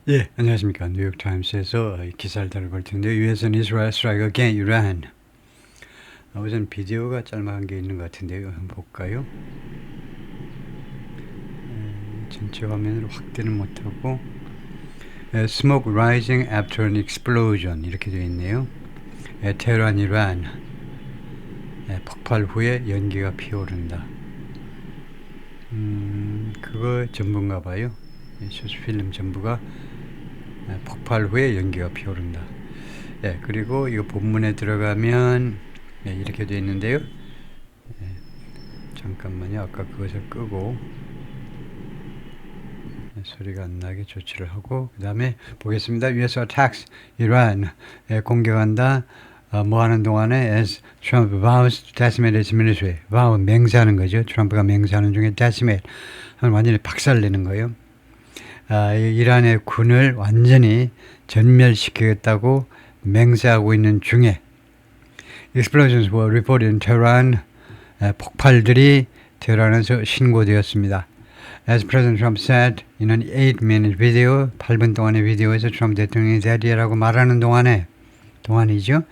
예, 안녕하십니까. 뉴욕타임스에서 기사를 다룰 텐데 US은 Israel strike against Iran. 우선 비디오가 짤막한 게 있는 것 같은데요. 한번 볼까요? 전체 화면을 확대는 못하고 Smoke rising after an explosion 이렇게 되어 있네요. 테헤란 이란 폭발 후에 연기가 피어오른다. 그거 전부인가 봐요. 필름 전부가 폭발 후에 연기가 피어오른다. 그리고 이 본문에 들어가면 이렇게 되어 있는데요. 잠깐만요. 아까 그것을 끄고 소리가 안 나게 조치를 하고 그 다음에 보겠습니다. US attacks Iran 공격한다. 뭐 하는 동안에 as Trump vows to decimate its military. vow 맹세하는 거죠. 트럼프가 맹세하는 중에 decimate 하면 완전히 박살내는 거예요. 이란의 군을 완전히 전멸시키겠다고 맹세하고 있는 중에 explosions were reported in Tehran. 폭발들이 테헤란에서 신고되었습니다. As President Trump said in an 8-minute video, 8분 동안의 비디오에서 트럼프 대통령이 대리라고 말하는 동안이죠.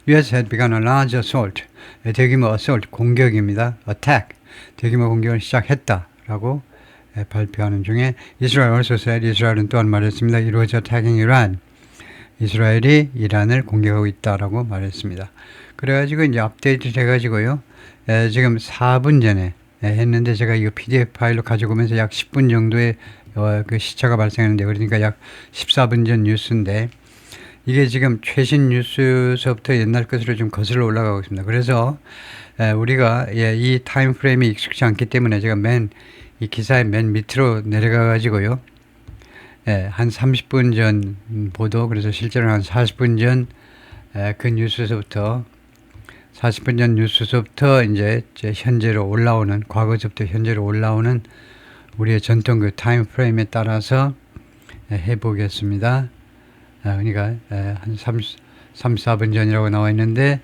US had begun a large assault, 대규모 assault, 공격입니다. attack, 대규모 공격을 시작했다라고 발표하는 중에 Israel also said, 이스라엘은 또한 말했습니다. It was attacking Iran. 이스라엘이 이란을 공격하고 있다라고 말했습니다. 그래가지고 이제 업데이트 돼가지고요. 지금 4분 전에 했는데 제가 이거 PDF 파일로 가지고 오면서 약 10분 정도의 그 시차가 발생했는데 그러니까 약 14분 전 뉴스인데 이게 지금 최신 뉴스서부터 옛날 것으로 좀 거슬러 올라가고 있습니다. 그래서 우리가 이 타임 프레임이 익숙치 않기 때문에 제가 이 기사의 맨 밑으로 내려가 가지고요. 한 30분 전 보도, 그래서 실제로 한 40분 전 그 뉴스서부터 40분 전 뉴스서부터 이제 현재로 올라오는, 과거서부터 현재로 올라오는 우리의 전통 그 타임 프레임에 따라서 해보겠습니다. 그러니까 한 34분 전이라고 나와 있는데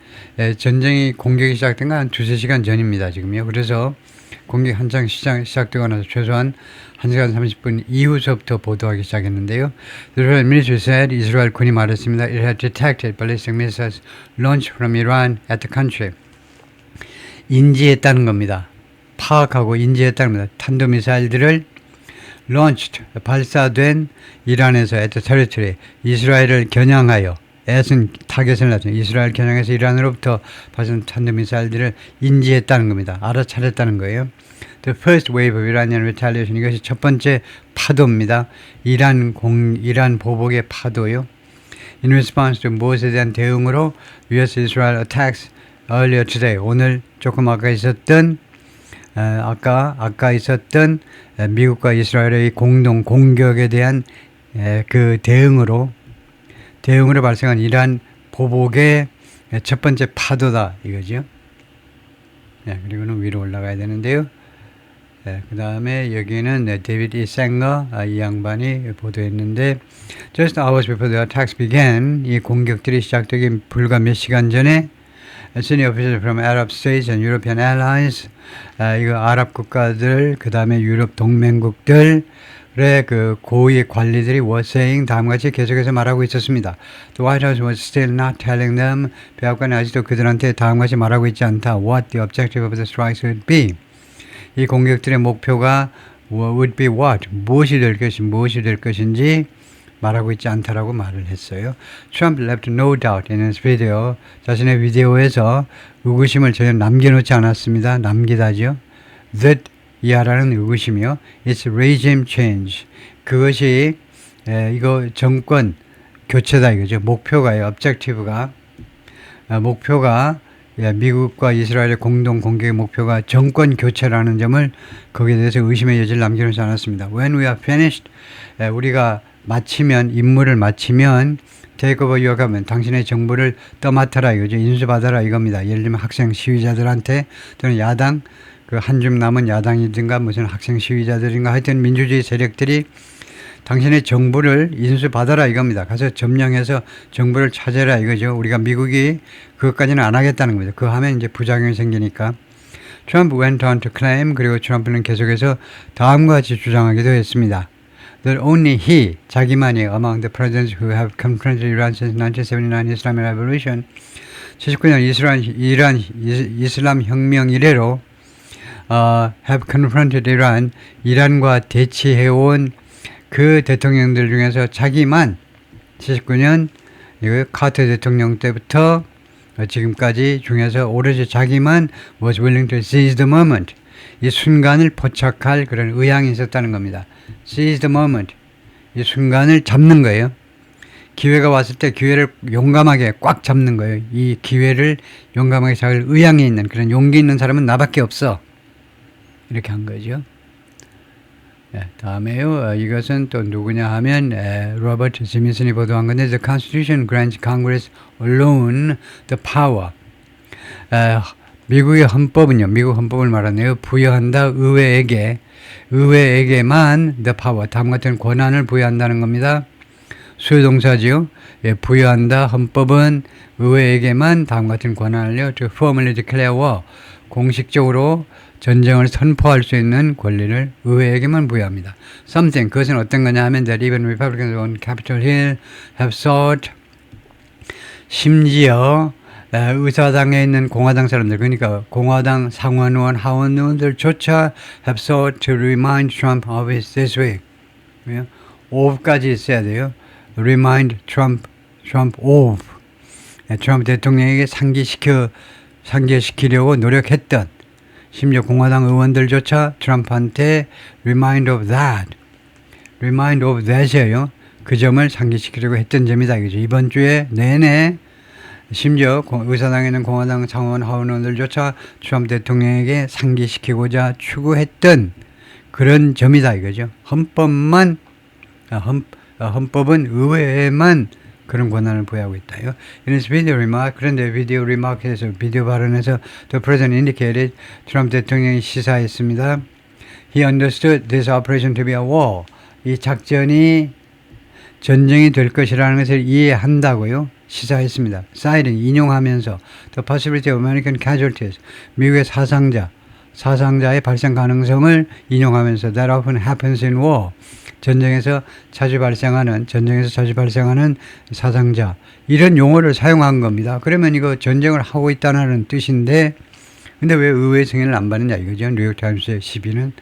전쟁이 공격이 시작된 건 한 2-3시간 전입니다. 지금요. 그래서 공격 한창 시작되고 나서 최소한 1시간 30분 이후서부터 보도하기 시작했는데요. The Israel military said, 이스라엘 군이 말했습니다. It had detected ballistic missiles launched from Iran at the country. 인지했다는 겁니다. 파악하고 인지했다는 겁니다. 탄도미사일들을 launched, 발사된 이란에서 at the territory, 이스라엘을 겨냥하여 애쓴 타겟을 놨죠. 이스라엘 겨냥해서 이란으로부터 발사된 탄도미사일들을 인지했다는 겁니다. 알아차렸다는 거예요. The first wave of Iranian retaliation. 이것이 첫 번째 파도입니다. 이란 보복의 파도요. In response to 무엇에 대한 대응으로 US Israel attacks earlier today. 오늘 조금 아까 있었던 미국과 이스라엘의 공동 공격에 대한 그 대응으로 발생한 이란 보복의 첫 번째 파도다 이거죠. 그리고는 위로 올라가야 되는데요. 그 다음에 여기는 데이비드 이생거 이 양반이 보도했는데 Just hours before the attacks began, 이 공격들이 시작되기 불과 몇 시간 전에 Senior officials from Arab states and European allies, 이거 아랍 국가들, 그 다음에 유럽 동맹국들의 그 고위 관리들이 were saying 다음과 같이 계속해서 말하고 있었습니다. The White House was still not telling them, 백악관이 아직도 그들한테 다음과 같이 말하고 있지 않다. What the objective of the strikes would be. 이 공격들의 목표가 would be what, 무엇이 될 것인지 말하고 있지 않다라고 말을 했어요. Trump left no doubt in his video. 자신의 비디오에서 의구심을 전혀 남겨놓지 않았습니다. 남기다죠. That 이하라는 의구심이요. It's regime change. 그것이 이거 정권 교체다 이거죠. 목표가요. objective가 목표가 미국과 이스라엘의 공동 공격의 목표가 정권 교체라는 점을 거기에 대해서 의심의 여지를 남겨놓지 않았습니다. When we are finished, 우리가 임무를 마치면 take over your government, 당신의 정부를 떠맡아라 이거죠. 인수받아라 이겁니다. 예를 들면 학생 시위자들한테 또는 야당, 그 한 줌 남은 야당이든가 무슨 학생 시위자들인가 하여튼 민주주의 세력들이 당신의 정부를 인수받아라 이겁니다. 가서 점령해서 정부를 차지해라 이거죠. 우리가 미국이 그것까지는 안 하겠다는 겁니다. 그거 하면 이제 부작용이 생기니까. Trump went on to claim, 그리고 트럼프는 계속해서 다음과 같이 주장하기도 했습니다. that only he, 자기만이 among the presidents who have confronted Iran since 1979 Islamic Revolution, 79년 이슬람 혁명 이래로 have confronted Iran, 이란과 대치해온 그 대통령들 중에서 자기만 79년 이거 카터 대통령 때부터 지금까지 중에서 오로지 자기만 was willing to seize the moment, 이 순간을 포착할 그런 의향이 있었다는 겁니다. Seize the moment, 이 순간을 잡는 거예요. 기회가 왔을 때 기회를 용감하게 꽉 잡는 거예요. 이 기회를 용감하게 잡을 의향이 있는 그런 용기 있는 사람은 나밖에 없어. 이렇게 한 거죠. 네, 다음에요. 이것은 또 누구냐 하면 로버트 지민슨이 보도한 건데 The Constitution grants Congress alone the power. 미국의 헌법은요. 미국 헌법을 말하네요. 부여한다 의회에게만 the power, 다음 같은 권한을 부여한다는 겁니다. 수요동사지요. 부여한다 헌법은 의회에게만 다음 같은 권한을요. to formally declare war, 공식적으로 전쟁을 선포할 수 있는 권리를 의회에게만 부여합니다. Something, 그것은 어떤 거냐 하면 that even Republicans on Capitol Hill have sought, 심지어 의사당에 있는 공화당 사람들, 그러니까 공화당 상원의원, 하원의원들조차 have sought to remind Trump of his this week. of까지 있어야 돼요. Remind Trump of. 트럼프 대통령에게 상기시키려고 노력했던, 심지어 공화당 의원들조차 트럼프한테 remind of that이에요. 그 점을 상기시키려고 했던 점이다. 이거죠. 이번 주에 내내 심지어 의사당에 있는 공화당 상원 하원의원들조차 트럼프 대통령에게 상기시키고자 추구했던 그런 점이다. 이거죠. 헌법은 의회에만 그런 권한을 부여하고 있다요. In his video remark, 그런데 비디오 발언에서 the president indicated, 트럼프 대통령이 시사했습니다. He understood this operation to be a war. 이 작전이 전쟁이 될 것이라는 것을 이해한다고요. 시사했습니다. citing, 인용하면서 the possibility of American casualties, 미국의 사상자의 발생 가능성을 인용하면서 that often happens in war. 전쟁에서 자주 발생하는 사상자, 이런 용어를 사용한 겁니다. 그러면 이거 전쟁을 하고 있다는 뜻인데, 근데 왜 의회 승인을 안 받느냐 이거죠. 뉴욕타임스의 시비는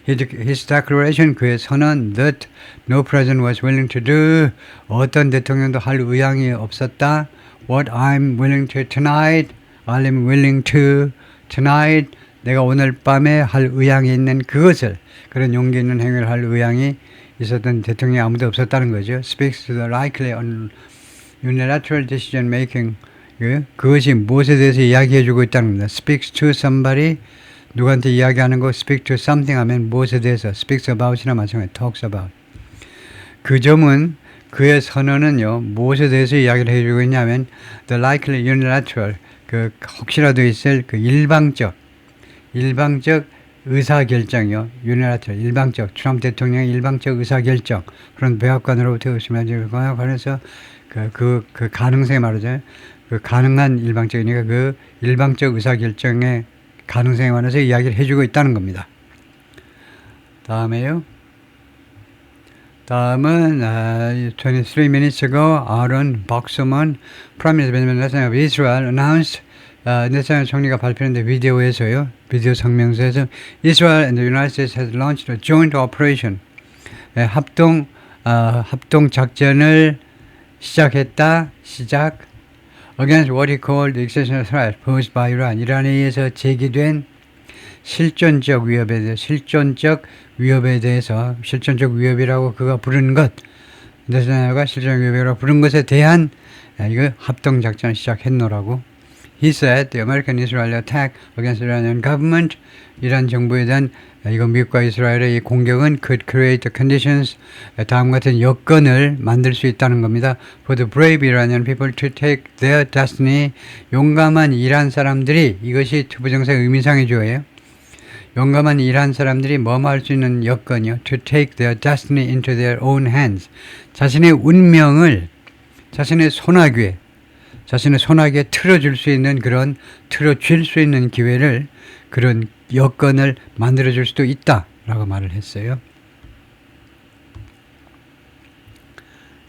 his declaration, 그의 선언 that no president was willing to do, 어떤 대통령도 할 의향이 없었다. What I'm willing to tonight, I'm willing to tonight, 내가 오늘 밤에 할 의향이 있는 그것을, 그런 용기 있는 행위를 할 의향이 있었던 대통령이 아무도 없었다는 거죠. Speaks to the likely unilateral decision making. 그것이 무엇에 대해서 이야기해주고 있다는 겁니다. Speaks to somebody, 누구한테 이야기하는 거. Speak to something 하면 무엇에 대해서. Speaks about이나 마찬가지. Talks about. 그 점은, 그의 선언은요, 무엇에 대해서 이야기를 해주고 있냐면 the likely unilateral, 그 혹시라도 있을 그 일방적 의사결정이요. unilateral, 일방적, 트럼프 대통령의 일방적 의사결정, 그런 백악관으로부터 의심하지거나 관해서 그 가능성에 말하죠. 그 가능한 일방적이니까 그 일방적 의사결정의 가능성에 관해서 이야기를 해주고 있다는 겁니다. 다음은 23 minutes ago, Aaron Boxerman, Prime Minister Benjamin Netanyahu of Israel, announced, 네타냐후 총리가 발표했는데 비디오 성명서에서 Israel and the United States has launched a joint operation, 합동 작전을 시작 against what he called the existential threat posed by Iran, 이란에 의해서 제기된 실존적 위협이라고 그가 부른 것, 네타냐후가 실존적 위협이라고 부른 것에 대한 이거 합동 작전을 시작했노라고. He said the American-Israeli attack against the Iranian government, 이란 정부에 대한 이거 미국과 이스라엘의 이 공격은 could create the conditions, 다음 같은 여건을 만들 수 있다는 겁니다. For the brave Iranian people to take their destiny, 용감한 이란 사람들이, 이것이 투부정사의 의미상의 주어예요. 용감한 이란 사람들이 뭐뭐 할 수 있는 여건이요. To take their destiny into their own hands, 자신의 운명을 자신의 손아귀에 틀어줄 수 있는 틀어줄 수 있는 기회를, 그런 여건을 만들어줄 수도 있다라고 말을 했어요.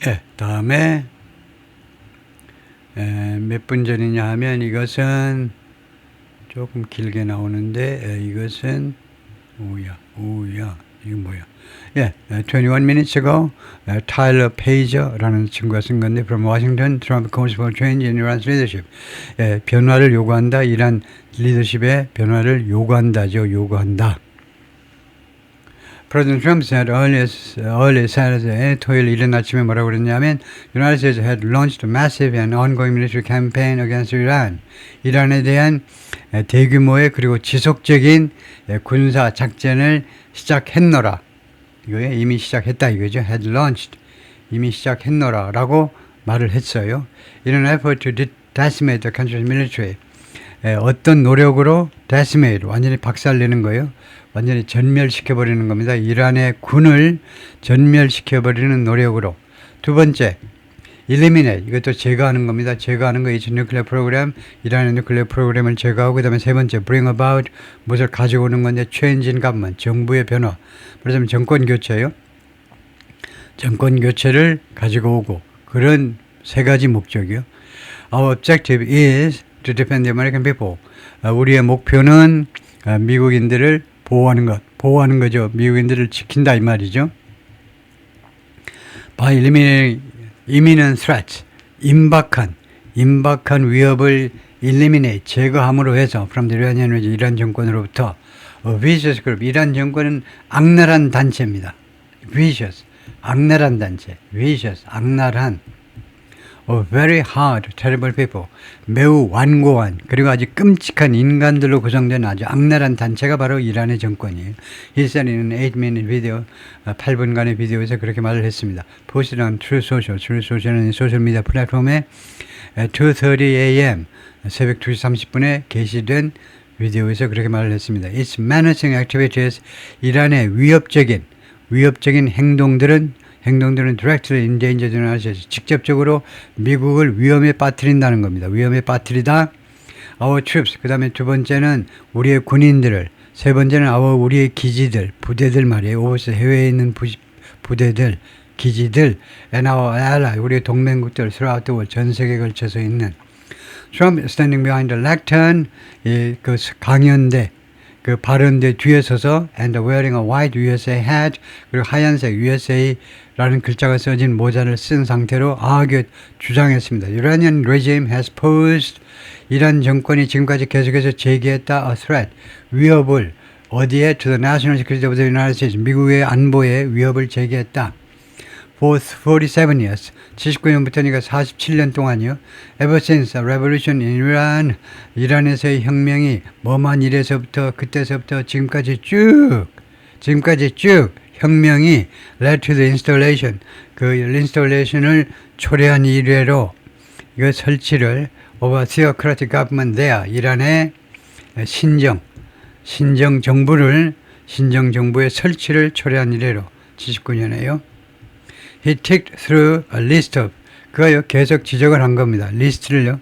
예, 다음에 몇 분 전이냐 하면 이것은 조금 길게 나오는데 이것은 오야 이거 뭐야? 예, 21 minutes ago, 타일러 페이저라는 친구가 쓴 건데 from Washington, Trump calls for change in Iran's leadership. 예, 변화를 요구한다. 이란 리더십의 변화를 요구한다죠. 요구한다. President Trump said early Saturday, 토요일 이른 아침에 뭐라고 그랬냐면 United States had launched a massive and ongoing military campaign against Iran. 이란에 대한 대규모의 그리고 지속적인 군사 작전을 시작했노라. 이거에 이미 시작했다 이거죠. had launched. 이미 시작했노라 라고 말을 했어요. In an effort to decimate the country's military. 어떤 노력으로 decimate, 완전히 박살내는 거예요. 완전히 전멸시켜버리는 겁니다. 이란의 군을 전멸시켜버리는 노력으로. 두 번째, eliminate, 이것도 제거하는 겁니다. 제거하는 거, its nuclear program, 이란의 nuclear 프로그램을 제거하고, 그 다음에 세 번째, bring about, 무엇을 가지고 오는 건데, change in government, 정부의 변화. 그래서 정권 교체요. 정권 교체를 가지고 오고, 그런 세 가지 목적이요. Our objective is to defend the American people. 우리의 목표는 미국인들을 보호하는 거죠. 미국인들을 지킨다 이 말이죠. By eliminating imminent threats, 임박한 위협을 eliminate, 제거함으로 해서 from the Iranian regime, 이란 정권으로부터 vicious group, 이란 정권은 악랄한 단체입니다. vicious, 악랄한 단체, vicious, 악랄한 very hard, terrible people, 매우 완고한 그리고 아주 끔찍한 인간들로 구성된 아주 악랄한 단체가 바로 이란의 정권이에요. He said in an 8-minute video, 8분간의 비디오에서 그렇게 말을 했습니다. Posted on Truth Social, Truth Social은 소셜미디어 플랫폼에 2:30 a.m. 새벽 2시 30분에 게시된 비디오에서 그렇게 말을 했습니다. Its menacing activities, 이란의 위협적인 행동들은 directly endanger the United States. 직접적으로 미국을 위험에 빠뜨린다는 겁니다. 위험에 빠뜨리다. Our troops. 그 다음에 두 번째는 우리의 군인들을. 세 번째는 우리의 기지들, 부대들 말이에요. overseas 해외에 있는 부대들, 기지들. And our ally. 우리의 동맹국들 throughout the world. 전 세계에 걸쳐서 있는. Trump standing behind the lectern. 그 강연대. 그 발언대 뒤에 서서 and wearing a white USA hat 그리고 하얀색 USA라는 글자가 써진 모자를 쓴 상태로 주장했습니다. Iranian regime has posed 이란 정권이 지금까지 계속해서 제기했다 a threat 위협을 어디에 to the national security of the United States 미국의 안보에 위협을 제기했다. For 47 years, 79년부터니까 47년 동안이요. Ever since the revolution in Iran, 이란에서의 혁명이 뭐만 이래서부터 그때서부터 지금까지 쭉 혁명이 led to the installation, 그 installation을 초래한 이래로 이거 설치를 of a theocratic government there, 이란의 신정 정부의 설치를 초래한 이래로 79년에요. He ticked through a list of 그가 계속 지적을 한 겁니다. 리스트를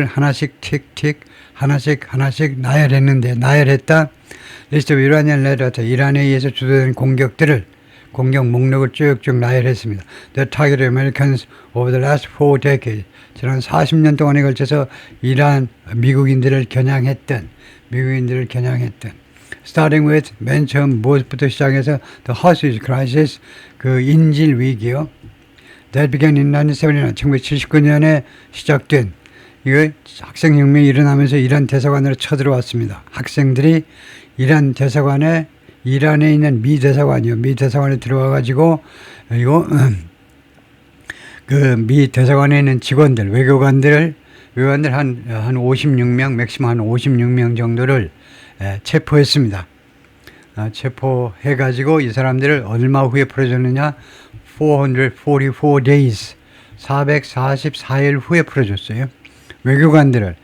하나씩 틱틱 하나씩 나열했다. List of Iranian led attack 이란에 의해서 주도된 공격 목록을 쭉쭉 나열했습니다. The targeted Americans over the last 4 decades 지난 40년 동안에 걸쳐서 미국인들을 겨냥했던 Starting with 맨 처음 무엇부터 시작해서 the hostage crisis 그 인질 위기요. That began in 1979년에 시작된 이거 학생혁명이 일어나면서 이란 대사관으로 쳐들어왔습니다. 학생들이 이란에 있는 미 대사관에 들어와가지고 이거 그 미 대사관에 있는 직원들 외교관들 한 56명 맥시멈 한 56명 정도를 체포했습니다. 체포해가지고 이 사람들을 얼마 후에 풀어줬느냐? 444 days, 444일 후에 풀어줬어요. 외교관들은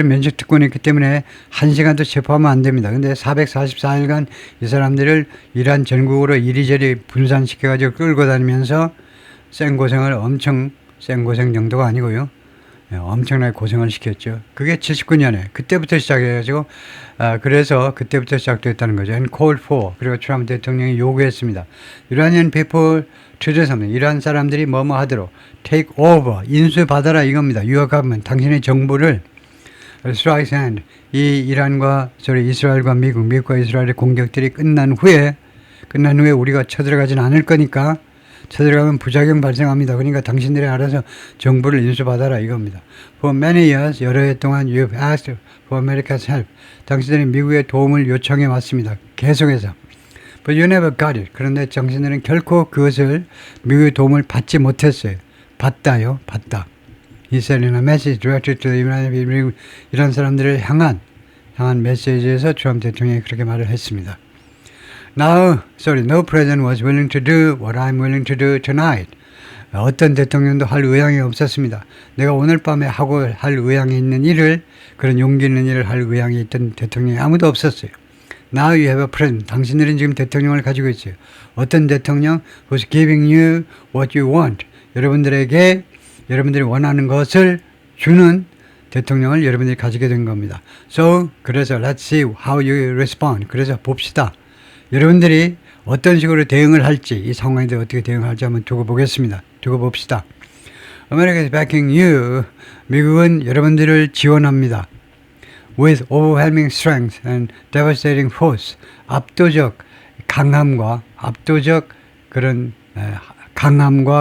면책 특권이 있기 때문에 1시간도 체포하면 안 됩니다. 근데 444일간 이 사람들을 이란 전국으로 이리저리 분산시켜가지고 끌고 다니면서 생고생 정도가 아니고요. 엄청나게 고생을 시켰죠. 그게 79년에 그때부터 시작해가지고 그래서 그때부터 시작됐다는 거죠. And called for 그리고 트럼프 대통령이 요구했습니다. Iranian people to do something. 이란 사람들이 뭐뭐 하도록 take over 인수받아라 이겁니다. Your government 당신의 정부를 strikes and 이 이란과 이스라엘과 미국과 이스라엘의 공격들이 끝난 후에 우리가 쳐들어가지는 않을 거니까 쳐들어가면 부작용 발생합니다. 그러니까 당신들이 알아서 정부를 인수받아라 이겁니다. For many years 여러 해 동안 you've asked for America's help. 당신들이 미국의 도움을 요청해 왔습니다. 계속해서. But you never got it. 그런데 당신들은 결코 그것을 미국의 도움을 받지 못했어요. 받다. He said in a message directed to the United States. 이런 사람들을 향한 메시지에서 트럼프 대통령이 그렇게 말을 했습니다. No president was willing to do what I'm willing to do tonight. 어떤 대통령도 할 의향이 없었습니다. 내가 오늘 밤에 할 의향이 있는 일을, 그런 용기 있는 일을 할 의향이 있던 대통령이 아무도 없었어요. Now you have a president. 당신들은 지금 대통령을 가지고 있어요. 어떤 대통령? Who's giving you what you want. 여러분들이 원하는 것을 주는 대통령을 여러분들이 가지게 된 겁니다. 그래서 let's see how you respond. 그래서 봅시다. 여러분들이 어떤 식으로 대응을 할지, 이 상황에 대해 어떻게 대응할지 한번 두고 봅시다. America is backing you. 미국은 여러분들을 지원합니다. With overwhelming strength and devastating force. 압도적 강함과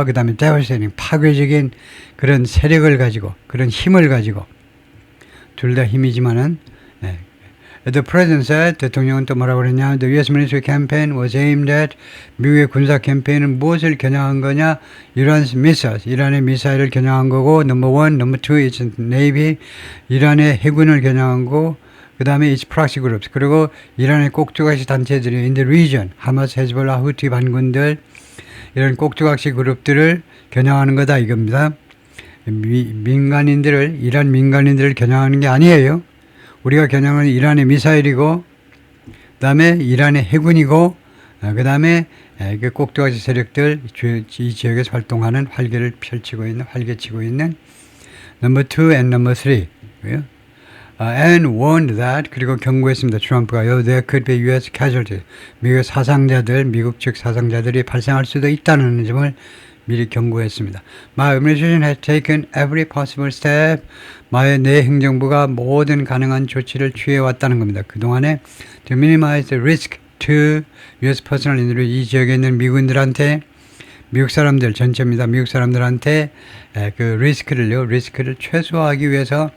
그 다음에 devastating 파괴적인 그런 세력을 가지고, 그런 힘을 가지고, 둘 다 힘이지만은, The president said, 대통령은 또 뭐라고 그랬냐? The U.S. military campaign was aimed at, 미국의 군사 캠페인은 무엇을 겨냥한 거냐? Iran's missiles, 이란의 미사일을 겨냥한 거고, number one, number two, it's Navy, 이란의 해군을 겨냥한 거고, 그 다음에 it's proxy groups, 그리고 이란의 꼭두각시 단체들이 in the region, 하마스, 헤즈볼라, 후티 반군들, 이런 꼭두각시 그룹들을 겨냥하는 거다 이겁니다. 이란 민간인들을 겨냥하는 게 아니에요. 우리가 겨냥하는 이란의 미사일이고, 그 다음에 이란의 해군이고, 그 다음에 그 꼭두각시 세력들, 이 지역에서 활동하는 활개치고 있는 number 2 and number 3. And warned that, 그리고 경고했습니다. 트럼프가요. There could be U.S. casualties. 미국 측 사상자들이 발생할 수도 있다는 점을 미리 경고했습니다. My administration has taken every possible step. 내 행정부가 모든 가능한 조치를 취해왔다는 겁니다. 그동안에 to minimize the risk to U.S. personnel injury, 이 지역에 있는 미군들한테, 미국 사람들 전체입니다. 미국 사람들한테 그 리스크를 최소화하기 위해서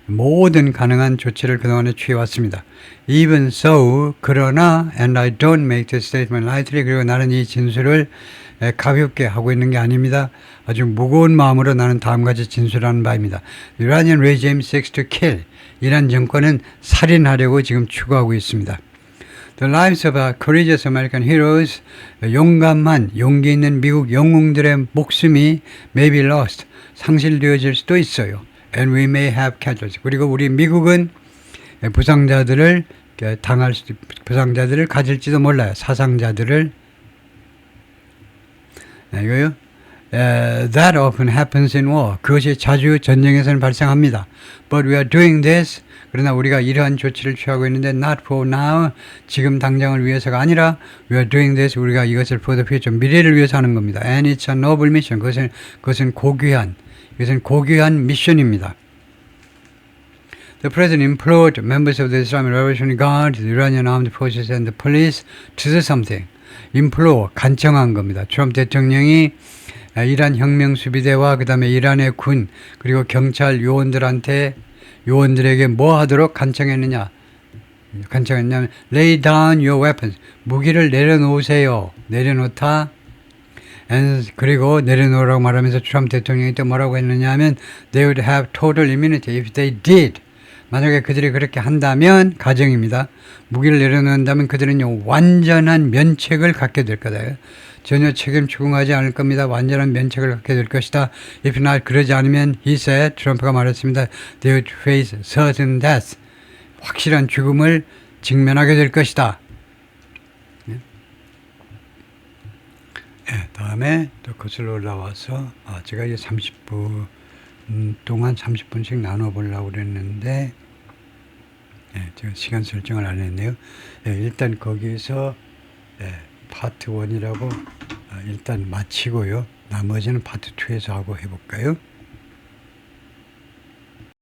모든 가능한 조치를 그동안에 취해왔습니다. Even so, 그러나, and I don't make this statement lightly, 그리고 나는 이 진술을 가볍게 하고 있는 게 아닙니다. 아주 무거운 마음으로 나는 다음같이 진술하는 바입니다. Iranian regime seeks to kill. 이란 정권은 살인하려고 지금 추구하고 있습니다. The lives of our courageous American heroes, 용기 있는 미국 영웅들의 목숨이 may be lost, 상실되어질 수도 있어요. And we may have casualties. 그리고 우리 미국은 부상자들을 가질지도 몰라요. 사상자들을. 이거요. That often happens in war. 그것이 자주 전쟁에서는 발생합니다. But we are doing this. 그러나 우리가 이러한 조치를 취하고 있는데 not for now. 지금 당장을 위해서가 아니라 we are doing this. 우리가 이것을 for the future. 미래를 위해서 하는 겁니다. And it's a noble mission. 그것은 고귀한 미션입니다. The president implored members of the Islamic Revolutionary Guard, the Iranian armed forces and the police to do something. implore, 간청한 겁니다. 트럼프 대통령이 이란 혁명수비대와 그 다음에 이란의 군 그리고 경찰 요원들에게 뭐 하도록 간청했냐면 lay down your weapons. 무기를 내려놓으세요. 내려놓다. 그리고 내려놓으라고 말하면서 트럼프 대통령이 또 뭐라고 했느냐 하면 they would have total immunity if they did. 만약에 그들이 그렇게 한다면, 가정입니다. 무기를 내려놓는다면 그들은 완전한 면책을 갖게 될 거다. 전혀 책임 추궁하지 않을 겁니다. 완전한 면책을 갖게 될 것이다. If not, 그러지 않으면 he said, 트럼프가 말했습니다. They would face certain death. 확실한 죽음을 직면하게 될 것이다. 다음에 또 거슬러 올라와서 제가 이제 30분 동안 30분씩 나눠 보려고 그랬는데 예, 제가 시간 설정을 안 했네요. 예, 일단 거기서 예, 파트 1이라고 일단 마치고요. 나머지는 파트 2에서 하고 해볼까요?